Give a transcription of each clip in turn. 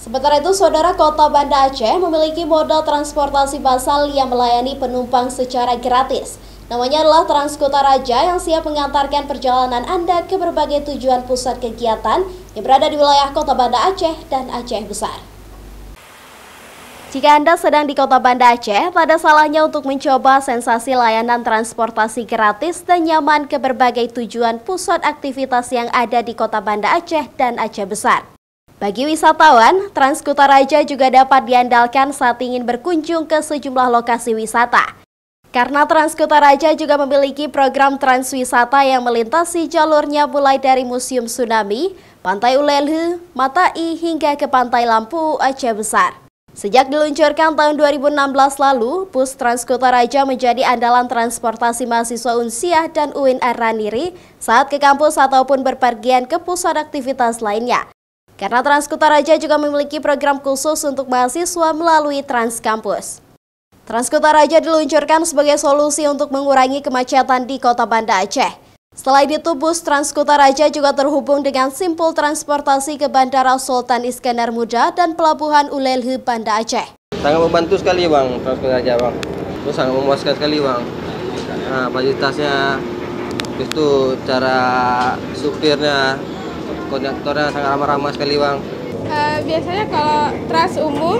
Sementara itu, Saudara, Kota Banda Aceh memiliki moda transportasi massal yang melayani penumpang secara gratis. Namanya adalah Transkota Raja yang siap mengantarkan perjalanan Anda ke berbagai tujuan pusat kegiatan yang berada di wilayah Kota Banda Aceh dan Aceh Besar. Jika Anda sedang di Kota Banda Aceh, tak ada salahnya untuk mencoba sensasi layanan transportasi gratis dan nyaman ke berbagai tujuan pusat aktivitas yang ada di Kota Banda Aceh dan Aceh Besar. Bagi wisatawan, Transkota Raja juga dapat diandalkan saat ingin berkunjung ke sejumlah lokasi wisata. Karena Transkota Raja juga memiliki program transwisata yang melintasi jalurnya mulai dari Museum Tsunami, Pantai Ulelhu, Matai hingga ke Pantai Lampu, Aceh Besar. Sejak diluncurkan tahun 2016 lalu, bus Transkota Raja menjadi andalan transportasi mahasiswa Unsiah dan UIN Ar-Raniri saat ke kampus ataupun berpergian ke pusat aktivitas lainnya. Karena Transkota Raja juga memiliki program khusus untuk mahasiswa melalui Transkampus. Transkota Raja diluncurkan sebagai solusi untuk mengurangi kemacetan di Kota Banda Aceh. Selain itu, bus Transkota Raja juga terhubung dengan simpul transportasi ke Bandara Sultan Iskandar Muda dan Pelabuhan Ulelhu, Banda Aceh. Sangat membantu sekali Bang, Transkota Raja Bang. Terus sangat memuaskan sekali Bang. Nah, fasilitasnya, itu cara supirnya, konduktornya sangat ramah-ramah sekali Bang. Biasanya kalau trans umum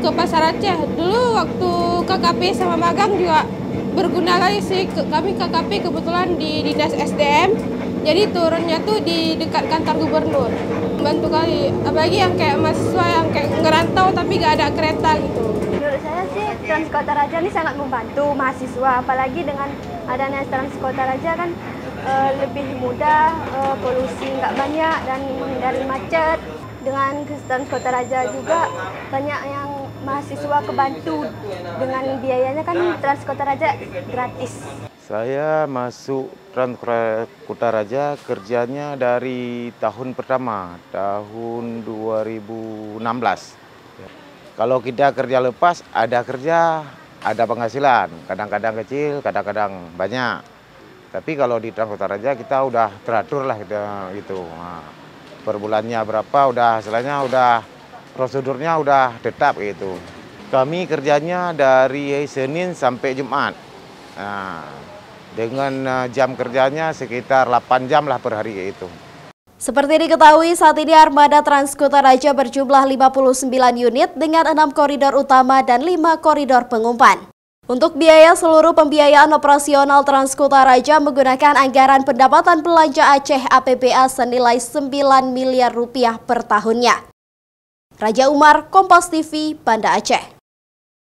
ke Pasar Aceh, dulu waktu KKP sama magang juga berguna kali sih. Kami KKP kebetulan di Dinas SDM, jadi turunnya tuh di dekat kantor gubernur. Membantu kali, apalagi yang kayak mahasiswa yang kayak ngerantau tapi gak ada kereta gitu. Menurut saya sih Transkota Raja ini sangat membantu mahasiswa, apalagi dengan adanya Transkota Raja kan lebih mudah, polusi nggak banyak dan menghindari macet. Dengan Transkota Raja juga banyak yang mahasiswa kebantu dengan biayanya, kan Transkota Raja gratis. Saya masuk Transkota Raja kerjanya dari tahun pertama, tahun 2016. Kalau kita kerja lepas, ada kerja, ada penghasilan. Kadang-kadang kecil, kadang-kadang banyak. Tapi kalau di Transkota Raja kita udah teratur lah gitu. Nah, per bulannya berapa, udah hasilnya udah prosedurnya udah tetap gitu. Kami kerjanya dari Senin sampai Jumat. Nah, dengan jam kerjanya sekitar 8 jam lah per hari itu. Seperti diketahui, saat ini armada Transkota Raja berjumlah 59 unit dengan 6 koridor utama dan 5 koridor pengumpan. Untuk biaya seluruh pembiayaan operasional Transkota Raja menggunakan anggaran pendapatan belanja Aceh APBA senilai 9 miliar rupiah per tahunnya. Raja Umar, Kompas TV, Banda Aceh.